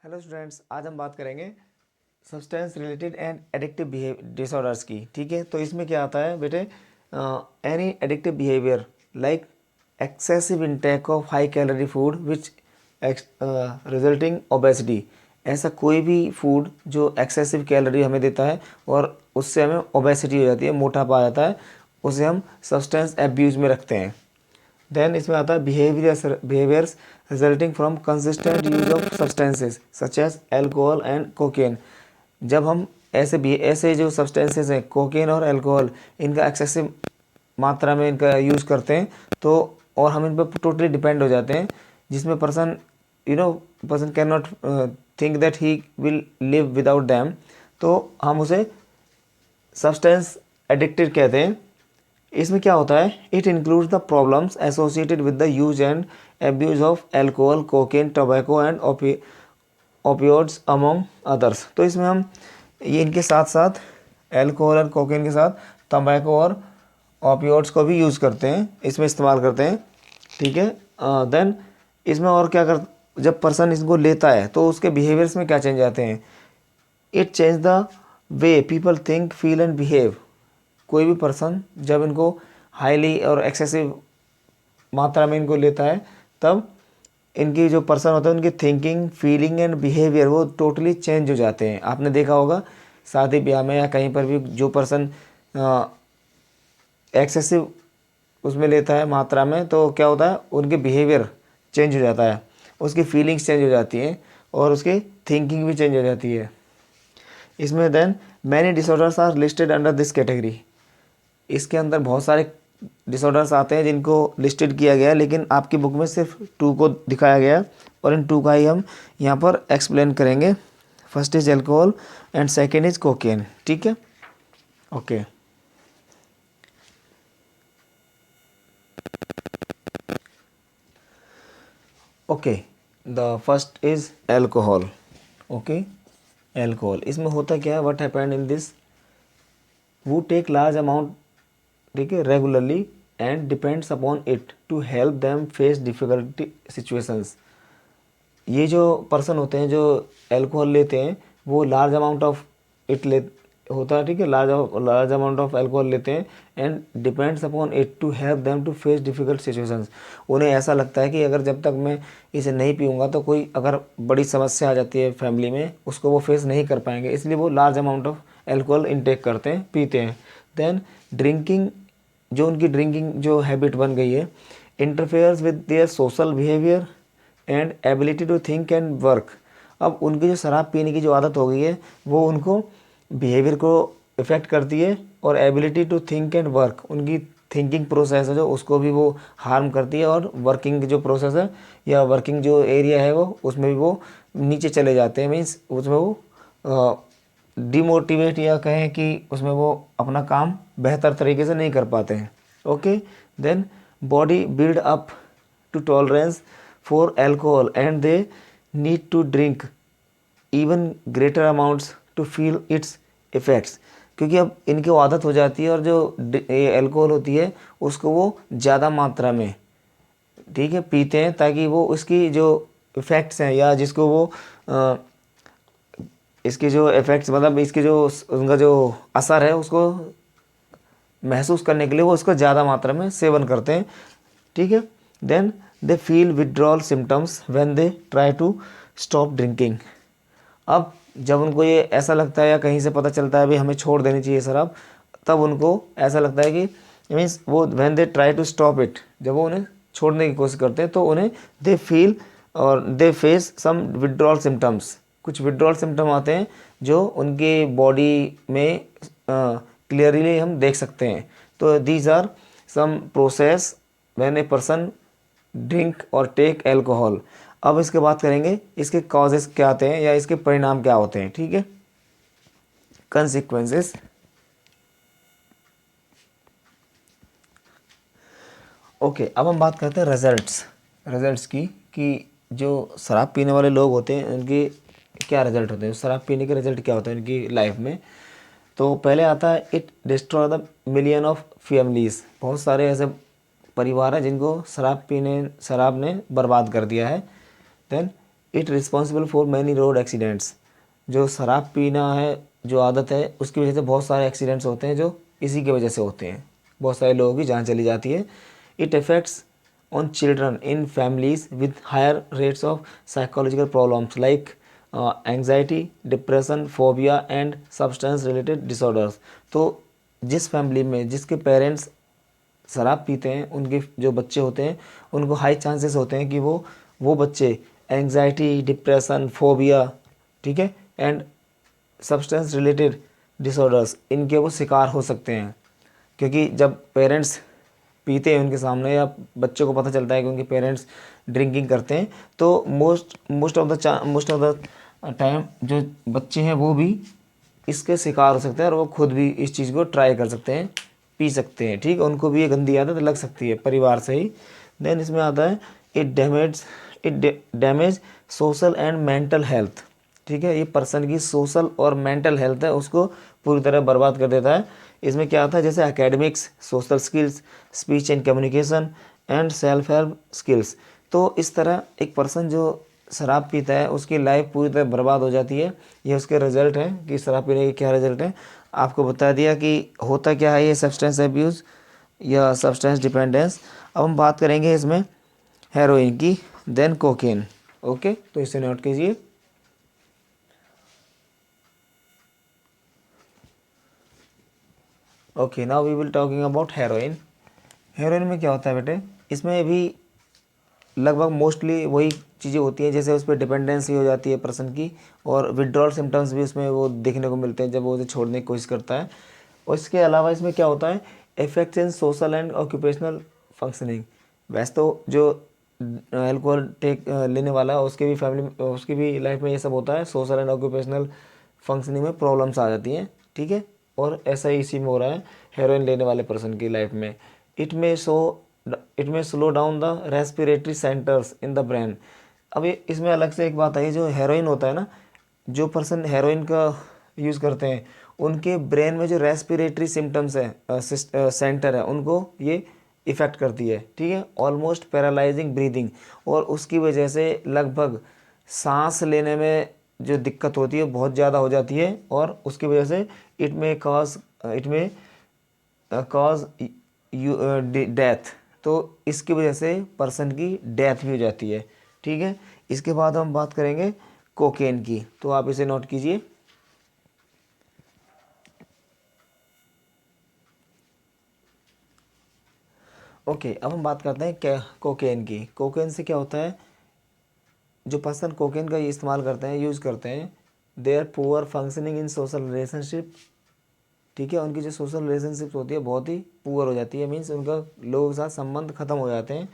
Hello students, आज हम बात करेंगे substance related and addictive disorders की। ठीक है, तो इसमें क्या आता है बेटे, any addictive behaviour like excessive intake of high calorie food which resulting obesity. ऐसा कोई भी फूड जो एक्सेसिव कैलोरी हमें देता है और उससे हमें ओबेसिटी हो जाती है, मोटापा आ जाता है, उसे हम सब्सटेंस एब्यूज़ में रखते हैं। देन इसमें आता है behaviours resulting from consistent use of substances such as alcohol and cocaine. जब हम ऐसे जो सब्सटेंसेस हैं, कोकेन और अल्कोहल, इनका एक्सेसिव मात्रा में इनका यूज़ करते हैं तो और हम इन पर टोटली डिपेंड हो जाते हैं, जिसमें person can not think that he will live without them, तो हम उसे सब्सटेंस एडिक्टेड कहते हैं। इसमें क्या होता है, it includes the problems associated with the use and abuse of alcohol, cocaine, tobacco and opioids among others. तो इसमें हम ये इनके साथ साथ एल्कोहल और कोकेन के साथ तंबाकू और ओपियोइड्स को भी यूज़ करते हैं, इसमें इस्तेमाल करते हैं। ठीक है, देन इसमें और क्या कर, जब पर्सन इसको लेता है तो उसके बिहेवियर्स में क्या चेंज आते हैं। It change the way people think, feel and behave. कोई भी पर्सन जब इनको हाईली और एक्सेसिव मात्रा में इनको लेता है, तब इनकी जो पर्सन होता है उनकी थिंकिंग, फीलिंग एंड बिहेवियर वो टोटली चेंज हो जाते हैं। आपने देखा होगा शादी ब्याह में या कहीं पर भी जो पर्सन एक्सेसिव उसमें लेता है मात्रा में, तो क्या होता है, उनके बिहेवियर चेंज हो जाता है, उसकी फीलिंग्स चेंज हो जाती हैं और उसकी थिंकिंग भी चेंज हो जाती है। इसमें then many disorders are listed under this category. इसके अंदर बहुत सारे डिसऑर्डर्स आते हैं जिनको लिस्टेड किया गया है, लेकिन आपकी बुक में सिर्फ 2 को दिखाया गया है और इन 2 का ही हम यहाँ पर एक्सप्लेन करेंगे। First is alcohol and second is cocaine. ठीक है, okay. Okay, the first is alcohol. Okay, alcohol, इसमें होता क्या है, व्हाट हैपेंड इन दिस, वो टेक लार्ज अमाउंट, ठीक है, regularly and depends upon it to help them face difficulty situations. ये जो पर्सन होते हैं जो अल्कोहल लेते हैं, वो लार्ज अमाउंट ऑफ इट ले होता है, ठीक है, लार्ज अमाउंट ऑफ अल्कोहल लेते हैं and depends upon it to help them to face difficult situations. उन्हें ऐसा लगता है कि अगर जब तक मैं इसे नहीं पीऊँगा तो कोई अगर बड़ी समस्या आ जाती है फैमिली में, उसको वो फेस नहीं कर पाएंगे, इसलिए वो large amount of alcohol intake करते हैं, पीते हैं। देन ड्रिंकिंग, जो उनकी ड्रिंकिंग जो हैबिट बन गई है, interferes with their social behaviour and ability to think and work. अब उनकी जो शराब पीने की जो आदत हो गई है, वो उनको बिहेवियर को इफ़ेक्ट करती है और ability to think and work, उनकी थिंकिंग प्रोसेस है जो, उसको भी वो हार्म करती है, और वर्किंग जो प्रोसेस है या वर्किंग जो एरिया है वो, उसमें भी वो नीचे चले जाते हैं। मीन्स उसमें वो डिमोटिवेट या कहें कि उसमें वो अपना काम बेहतर तरीके से नहीं कर पाते हैं। Okay, then body build up to tolerance for alcohol and they need to drink even greater amounts to feel its effects. क्योंकि अब इनकी वो आदत हो जाती है और जो एल्कोहल होती है उसको वो ज़्यादा मात्रा में, ठीक है, पीते हैं ताकि वो उसकी जो इफ़ेक्ट्स हैं या जिसको वो इसके जो इफ़ेक्ट्स, मतलब इसके जो उनका जो असर है उसको महसूस करने के लिए वो इसको ज़्यादा मात्रा में सेवन करते हैं। ठीक है, then they feel withdrawal symptoms when they try to stop drinking. अब जब उनको ये ऐसा लगता है या कहीं से पता चलता है भाई हमें छोड़ देनी चाहिए शराब, तब उनको ऐसा लगता है कि मीन्स वो when they try to stop it, जब वो उन्हें छोड़ने की कोशिश करते हैं तो उन्हें दे फील और they face some withdrawal symptoms. कुछ विड्रॉल सिम्टम आते हैं जो उनके बॉडी में क्लियरली हम देख सकते हैं। तो these are some process when a person drink और टेक एल्कोहल। अब इसके बात करेंगे इसके कॉजेस क्या आते हैं या इसके परिणाम क्या होते हैं। ठीक है, कंसिक्वेंसेस। ओके, अब हम बात करते हैं रिजल्ट्स की, कि जो शराब पीने वाले लोग होते हैं उनके क्या रिजल्ट होते हैं, शराब पीने के रिजल्ट क्या होते हैं उनकी लाइफ में। तो पहले आता है it destroy the million of families. बहुत सारे ऐसे परिवार हैं जिनको शराब ने बर्बाद कर दिया है। Then it responsible for many road accidents. जो शराब पीना है जो आदत है उसकी वजह से बहुत सारे एक्सीडेंट्स होते हैं जो इसी की वजह से होते हैं, बहुत सारे लोगों की जान चली जाती है। It affects on children in families with higher rates of psychological problems like anxiety, depression, phobia and substance related disorders. तो जिस फैमिली में जिसके पेरेंट्स शराब पीते हैं उनके जो बच्चे होते हैं उनको हाई चांसेस होते हैं कि वो बच्चे एंग्जाइटी, डिप्रेशन, फोबिया, ठीक है, एंड सब्सटेंस रिलेटेड डिसऑर्डर्स इनके वो शिकार हो सकते हैं। क्योंकि जब पेरेंट्स पीते हैं उनके सामने या बच्चों को पता चलता है कि उनके पेरेंट्स ड्रिंकिंग करते हैं तो मोस्ट ऑफ द टाइम जो बच्चे हैं वो भी इसके शिकार हो सकते हैं और वो खुद भी इस चीज़ को ट्राई कर सकते हैं, पी सकते हैं, ठीक है, उनको भी ये गंदी आदत लग सकती है परिवार से ही। देन इसमें आता है it damage social and mental health, ठीक है, ये पर्सन की सोशल और मेंटल हेल्थ है उसको पूरी तरह बर्बाद कर देता है। इसमें क्या आता है जैसे academics, social skills, speech and communication and self help skills. तो इस तरह एक पर्सन जो शराब पीता है उसकी लाइफ पूरी तरह बर्बाद हो जाती है। ये उसके रिजल्ट हैं कि शराब पीने के क्या रिजल्ट हैं। आपको बता दिया कि होता क्या है ये सब्सटेंस अब्यूज़ या सब्सटेंस डिपेंडेंस। अब हम बात करेंगे इसमें हेरोइन की, देन कोकेन। ओके, तो इसे नोट कीजिए। Okay, now we will talking about heroin. Heroin में क्या होता है बेटे, इसमें भी लगभग मोस्टली वही चीज़ें होती हैं, जैसे उस पर डिपेंडेंसी हो जाती है पर्सन की और विड्रॉल सिम्टम्स भी उसमें वो देखने को मिलते हैं जब वो उसे छोड़ने की कोशिश करता है। और इसके अलावा इसमें क्या होता है, effects in social and occupational functioning. वैसे तो जो अल्कोहल लेने वाला है उसके भी फैमिली उसकी भी लाइफ में ये सब होता है, सोशल एंड ऑक्यूपेशनल फंक्शनिंग में प्रॉब्लम्स आ जाती हैं, ठीक है, और ऐसा ही इसी में हो रहा है हेरोइन लेने वाले पर्सन की लाइफ में। इट में सो इट में slow down the respiratory centres in the brain. अब ये इसमें अलग से एक बात आई, जो हेरोइन होता है ना, जो पर्सन हेरोइन का यूज़ करते हैं उनके ब्रेन में जो रेस्पिरेटरी सिम्टम्स है सेंटर है उनको ये इफ़ेक्ट करती है, ठीक है, ऑलमोस्ट पैरालाइजिंग ब्रीदिंग। और उसकी वजह से लगभग सांस लेने में जो दिक्कत होती है बहुत ज़्यादा हो जाती है और उसकी वजह से इट में कॉज डेथ। तो इसकी वजह से पर्सन की डेथ भी हो जाती है, ठीक है। इसके बाद हम बात करेंगे कोकेन की, तो आप इसे नोट कीजिए। ओके, अब हम बात करते हैं क्या कोकेन की। कोकेन से क्या होता है, जो पर्सन कोकेन का इस्तेमाल करते हैं, यूज़ करते हैं, they are poor functioning in social relationship, ठीक है, उनकी जो सोशल रिलेशनशिप होती है बहुत ही पुअर हो जाती है, मीन्स उनका लोगों के साथ संबंध खत्म हो जाते हैं।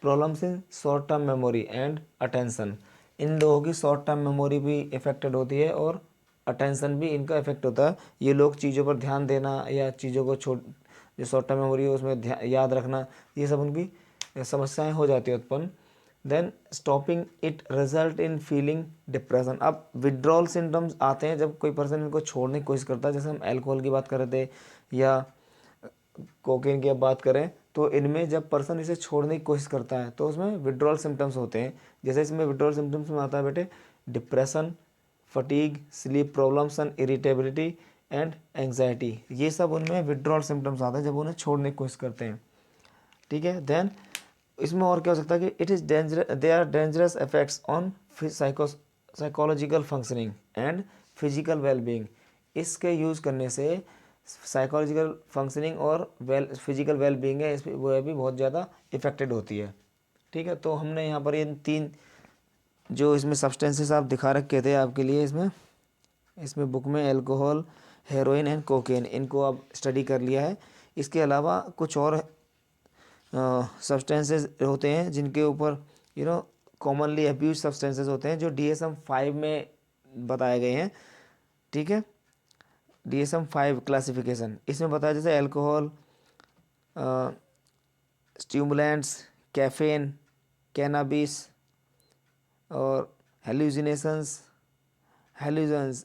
Problems in short term memory and attention, इन लोगों की शॉर्ट टर्म मेमोरी भी इफेक्टेड होती है और अटेंशन भी इनका इफेक्ट होता है। ये लोग चीज़ों पर ध्यान देना या चीज़ों को जो शॉर्ट टर्म मेमोरी है उसमें याद रखना, ये सब उनकी समस्याएं हो जाती है उत्पन्न। Then stopping it result in feeling depression. अब विड्रॉल सिम्टम्स आते हैं जब कोई पर्सन इनको छोड़ने की कोशिश करता है, जैसे हम अल्कोहल की बात कर रहे थे या कोकेन की अब बात करें, तो इनमें जब पर्सन इसे छोड़ने की कोशिश करता है तो उसमें विड्रॉल सिम्टम्स होते हैं। जैसे इसमें विड्रॉल सिम्टम्स में आता है बेटे depression, fatigue, sleep problems and irritability and anxiety, ये सब उनमें विड्रॉल सिम्टम्स आते हैं जब उन्हें छोड़ने की कोशिश करते हैं, ठीक है। देन इसमें और क्या हो सकता है कि it is dangerous, they are dangerous effects on psychological functioning and physical wellbeing. इसके यूज़ करने से साइकोलॉजिकल फंक्शनिंग और फिजिकल वेलबींग है इस वो भी बहुत ज़्यादा इफेक्टेड होती है, ठीक है। तो हमने यहाँ पर ये तीन जो इसमें सब्सटेंसेस आप दिखा रखे थे आपके लिए, इसमें इसमें बुक में अल्कोहल, हेरोइन एंड कोकेन, इनको आप स्टडी कर लिया है। इसके अलावा कुछ और सब्सटेंसेस होते हैं जिनके ऊपर कॉमनली अब्यूज सब्सटेंसेस होते हैं जो DSM-5 में बताए गए हैं, ठीक है। DSM-5 क्लासिफिकेशन इसमें बताया, जैसे अल्कोहल, स्टिमुलेंट्स, कैफीन, कैनाबिस और हेलुसिनेशंस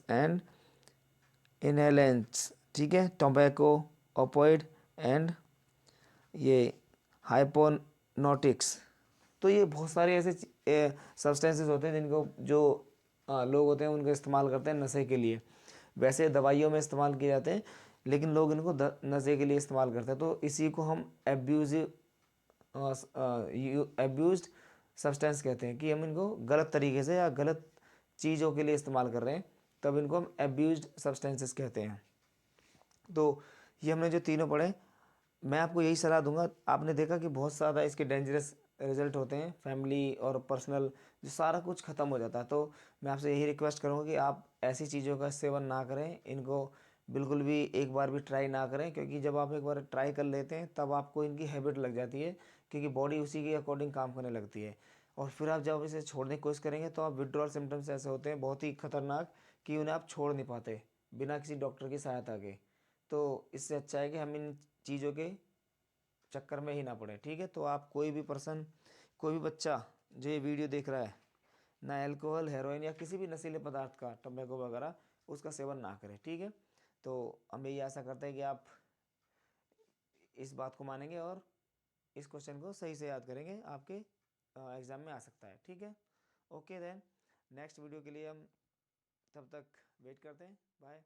एंड इनहेलेंट्स, ठीक है, टोबैको, ओपोइड एंड ये हाइपोनोटिक्स, तो ये बहुत सारे ऐसे सब्सटेंसेस होते हैं जिनको जो लोग होते हैं उनको इस्तेमाल करते हैं नशे के लिए। वैसे दवाइयों में इस्तेमाल किए जाते हैं, लेकिन लोग इनको नशे के लिए इस्तेमाल करते हैं। तो इसी को हम एब्यूजिव एब्यूज्ड सब्सटेंस कहते हैं, कि हम इनको गलत तरीके से या गलत चीज़ों के लिए इस्तेमाल कर रहे हैं, तब इनको हम एब्यूज्ड सब्सटेंसेस कहते हैं। तो ये हमने जो तीनों पढ़े, मैं आपको यही सलाह दूंगा। आपने देखा कि बहुत ज़्यादा इसके डेंजरस रिजल्ट होते हैं, फैमिली और पर्सनल जो सारा कुछ ख़त्म हो जाता है। तो मैं आपसे यही रिक्वेस्ट करूँगा कि आप ऐसी चीज़ों का सेवन ना करें, इनको बिल्कुल भी एक बार भी ट्राई ना करें, क्योंकि जब आप एक बार ट्राई कर लेते हैं तब आपको इनकी हैबिट लग जाती है, क्योंकि बॉडी उसी के अकॉर्डिंग काम करने लगती है। और फिर आप जब इसे छोड़ने की कोशिश करेंगे तो आप विड्रॉल सिम्टम्स ऐसे होते हैं बहुत ही खतरनाक कि उन्हें आप छोड़ नहीं पाते बिना किसी डॉक्टर की सहायता के। तो इससे अच्छा है कि हम इन चीज़ों के चक्कर में ही ना पड़े। ठीक है, तो आप कोई भी पर्सन, कोई भी बच्चा जो ये वीडियो देख रहा है, ना अल्कोहल, हेरोइन या किसी भी नशीले पदार्थ का, टम्बैको वगैरह, उसका सेवन ना करें। ठीक है, तो हम यही आशा करते हैं कि आप इस बात को मानेंगे और इस क्वेश्चन को सही से याद करेंगे, आपके एग्ज़ाम में आ सकता है। ठीक है, ओके देन, नेक्स्ट वीडियो के लिए हम तब तक वेट करते हैं। बाय।